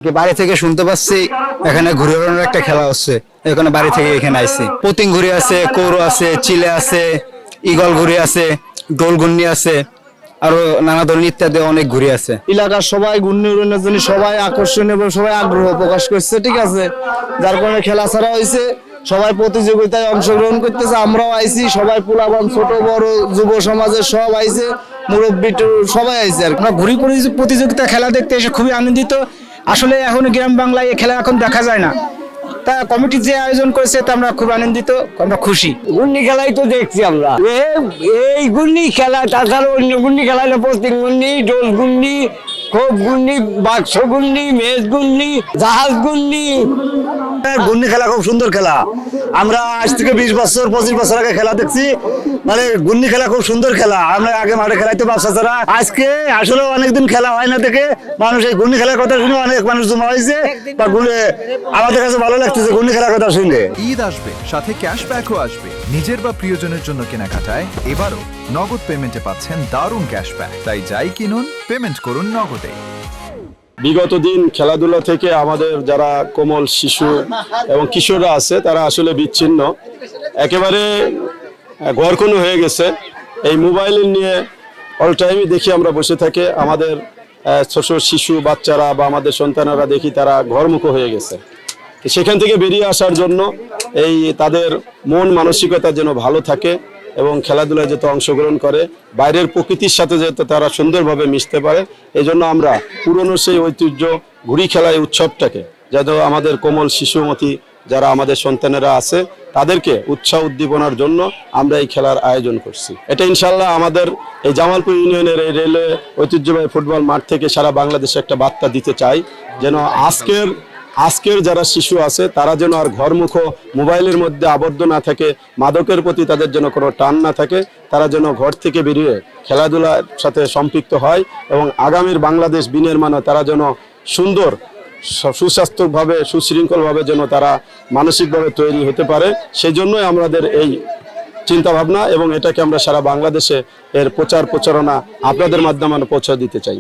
বাড়ি থেকে শুনতে পাচ্ছি এখানে ঘুরে বেড়ানোর একটা খেলা হচ্ছে। এখানে বাড়ি থেকে এখানে আইছি। পতিং ঘুরি আছে, কৌরো আছে, চিলে আছে, ইগল ঘুরি আছে, দোল ঘূর্ণি আছে, আরো নানা ধরনের ইত্যাদি অনেক ঘুরি আছে। এলাকার সবাই ঘূর্ণি উড়ানোর জন্য সবাই আকর্ষণ এবং সবাই আগ্রহ প্রকাশ করছে, ঠিক আছে। যার কারণে খেলা ছাড়া হয়েছে, সবাই প্রতিযোগিতায় অংশগ্রহণ করতেছে। আমরাও আইছি, সবাই পোলাপান ছোট বড় যুব সমাজের সব আইছে, মুরব্বী সবাই আইছে। আর আমরা ঘুরি প্রতিযোগিতা খেলা দেখতে এসে খুবই আনন্দিত। আসলে এখন গ্রাম বাংলায় এই খেলা এখন দেখা যায় না, তা কমিটি যে আয়োজন করেছে তা আমরা খুব আনন্দিত, আমরা খুশি। গুন্ডি খেলাই তো দেখছি আমরা, এই গুন্ডি খেলা, তাছাড়া অন্য গুন্ডি খেলা হলো পশ্চিম গুন্ডি, ডোল গুন্ডি, খোপ গুন্ডি, বাক্স গুন্ডি, মেজ গুন্ডি, জাহাজ গুন্ডি। ঘূর্ণি খেলা খুব সুন্দর খেলা। আমরা আজ থেকে 20 বছর 25 বছর আগে খেলা দেখছি। মানে ঘূর্ণি খেলা খুব সুন্দর খেলা। আমরা আগে মাঠে খেলাইতে বাচ্চা ছাড়া, আজকে আসলে অনেকদিন খেলা হয় না দেখে মানুষ এই ঘূর্ণি খেলার কথা শুনে অনেক মানুষ জমা হয়েছে। বা আমাদের কাছে ভালো লাগতেছে ঘূর্ণি খেলার কথা শুনে। ঈদ আসবে, সাথে ক্যাশব্যাকও আসবে। নিজের বা প্রিয়জনের জন্য কেনাকাটায় এবারও নগদ পেমেন্টে পাচ্ছেন দারুণ ক্যাশব্যাক। তাই যাই কিনুন, পেমেন্ট করুন নগদে। বিগত দিন খেলাধুলা থেকে আমাদের যারা কোমল শিশু এবং কিশোররা আছে তারা আসলে বিচ্ছিন্ন, একেবারে ঘরকোনো হয়ে গেছে। এই মোবাইল নিয়ে অল টাইমই দেখি আমরা বসে থাকি। আমাদের ছোট শিশু বাচ্চারা বা আমাদের সন্তানেরা দেখি তারা ঘরমুখো হয়ে গেছে। সেখান থেকে বেরিয়ে আসার জন্য এই তাদের মন মানসিকতা যেন ভালো থাকে এবং খেলাধুলায় যাতে অংশগ্রহণ করে, বাইরের প্রকৃতির সাথে যাতে তারা সুন্দরভাবে মিশতে পারে, এই জন্য আমরা পুরনো সেই ঐতিহ্য ঘুড়ি খেলা এই উৎসবটাকে যাতে আমাদের কোমল শিশুমতি যারা আমাদের সন্তানেরা আছে তাদেরকে উৎসাহ উদ্দীপনার জন্য আমরা এই খেলার আয়োজন করছি। এটা ইনশাল্লাহ আমাদের এই জামালপুর ইউনিয়নের এই রেলওয়ে ঐতিহ্যবাহী ফুটবল মাঠ থেকে সারা বাংলাদেশে একটা বার্তা দিতে চাই, যেন আজকের যারা শিশু আছে তারা যেন আর ঘরমুখো মোবাইলের মধ্যে আবদ্ধ না থাকে, মাদকের প্রতি তাদের যেন কোনো টান না থাকে, তারা যেন ঘর থেকে বেরিয়ে খেলাধুলার সাথে সম্পৃক্ত হয় এবং আগামীর বাংলাদেশ বিনির্মাণে তারা যেন সুন্দর সুস্বাস্থ্যভাবে সুশৃঙ্খলভাবে যেন তারা মানসিকভাবে তৈরি হতে পারে। সেই জন্যই আমাদের এই চিন্তা ভাবনা এবং এটাকে আমরা সারা বাংলাদেশে এর প্রচারণা আপনাদের মাধ্যমে পৌঁছে দিতে চাই।